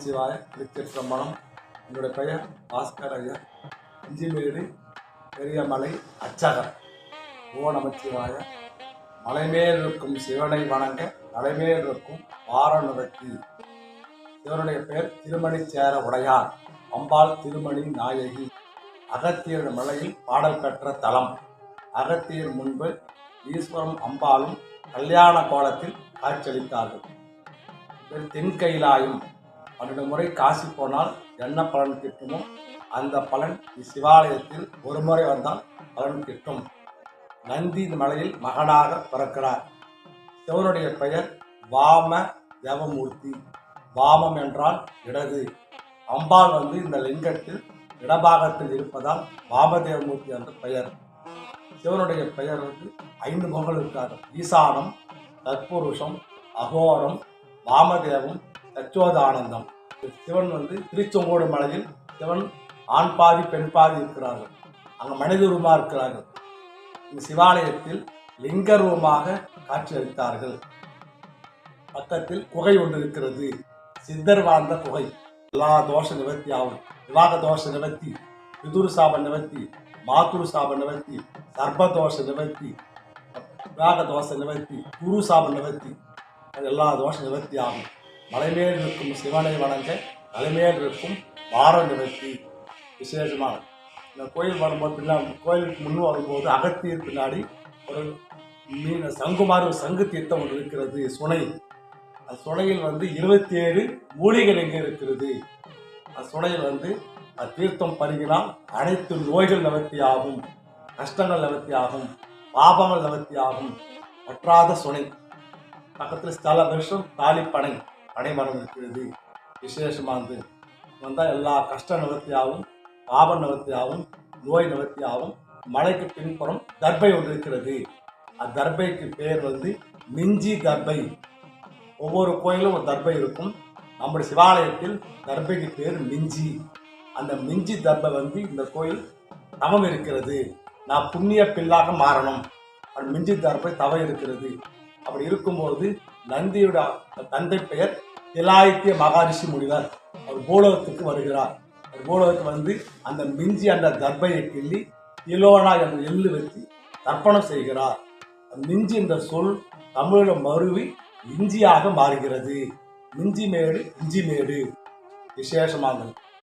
நமச்சிவாய. திருச்சிற்றம்பலம். என்னுடைய பெயர் பாஸ்கர் ஐயா. இஞ்சிமேடு பெரியமலை அச்சகர். ஓ நமச்சிவாய. மலைமேல் இருக்கும் சிவனை வணங்க தலைமேல் இருக்கும் வாரணவர்த்தி. சிவனுடைய பெயர் திருமணி சேர உடையார். அம்பாள் திருமணி நாயகி. அகத்தியர் மலையில் பாடல் பெற்ற தலம். அகத்தியர் முன்பு ஈஸ்வரம் அம்பாளும் கல்யாண கோலத்தில் காட்சியளித்தார்கள். தென்கைலாயம் 12 முறை காசி போனால் என்ன பலன் கிட்டுமோ அந்த பலன் இச்சிவாலயத்தில் ஒரு முறை வந்தால் பலன் கிட்டும். நந்தி இந்த மலையில் மகனாக பிறக்கிறார். சிவனுடைய பெயர் வாம தேவமூர்த்தி. வாமம் என்றால் இடது. அம்பாள் இந்த லிங்கத்தில் இடபாகத்தில் இருப்பதால் வாமதேவமூர்த்தி என்ற பெயர். சிவனுடைய பெயர் 5 முகங்கள் இருக்கார்கள். ஈசானம், தற்புருஷம், அகோரம், வாமதேவம், சச்சோதானந்தம். சிவன் திருச்செங்கோடு மலையில் சிவன் ஆண் பாதி பெண் பாதி இருக்கிறார்கள். அங்கே மனித ரூபமாக இருக்கிறார்கள். இந்த சிவாலயத்தில் லிங்க ரூபமாக காட்சியளித்தார்கள். பக்கத்தில் குகை ஒன்று இருக்கிறது. சித்தர் வாழ்ந்த குகை. எல்லா தோஷ நிவர்த்தி ஆகும். விவாக தோஷ நிவர்த்தி, பிதுரு சாப நிவர்த்தி, மாதுரு சாப நிவர்த்தி, சர்பதோஷ நிவர்த்தி, விவாக தோஷ நிவர்த்தி, குரு சாப நிவர்த்தி, எல்லா தோஷ நிவர்த்தி ஆகும். மலைமேல் இருக்கும் சிவனை வணங்க தலைமேல் இருக்கும் வார நிவர்த்தி. விசேஷமாக இந்த கோயில் வரும்போது பின்னாடி கோயிலுக்கு முன் வரும்போது அகத்தியர் பின்னாடி ஒரு சங்குமாறு சங்கு தீர்த்தம் ஒன்று இருக்கிறது. சுனை. அந்த சுனையில் 27 மூலிகள் எங்கே இருக்கிறது. அந்த சுனையில் தீர்த்தம் பருகினால் அனைத்து நோய்கள் நிவர்த்தி ஆகும், கஷ்டங்கள் நிவர்த்தி ஆகும், பாபங்கள் நிவர்த்தி ஆகும். வற்றாத சுனை. பக்கத்தில் ஸ்தல வருஷம் தாலி பனை மரம் இருக்கிறது. விசேஷமாக வந்தால் எல்லா கஷ்ட நிவர்த்தி ஆகும், பாப நிவர்த்தி ஆகும், நோய் நிவர்த்தி ஆகும். மலைக்கு பின்புறம் தர்பை ஒன்று இருக்கிறது. அத்தர்பைக்கு பேர் மிஞ்சி தர்பை. ஒவ்வொரு கோயிலும் ஒரு தர்பை இருக்கும். நம்முடைய சிவாலயத்தில் தர்பைக்கு பேர் மிஞ்சி. அந்த மிஞ்சி தர்பை இந்த கோயில் தவம் இருக்கிறது. நான் புண்ணிய பில்லாக மாறணும். அது மிஞ்சி தர்பை தவம் இருக்கிறது. அப்படி இருக்கும்போது நந்தியோட தந்தை பெயர் திலாயித்திய மகாரிஷி முனிவர். அவர் பூலோகத்துக்கு வருகிறார். பூலோகத்துக்கு அந்த மிஞ்சி அந்த தர்பையை கிள்ளி இலோனா என்ற எள்ளு வச்சு தர்ப்பணம் செய்கிறார். மிஞ்சி என்ற சொல் தமிழில் மருவி இஞ்சியாக மாறுகிறது. மிஞ்சி மேடு, இஞ்சி மேடு. விசேஷமாக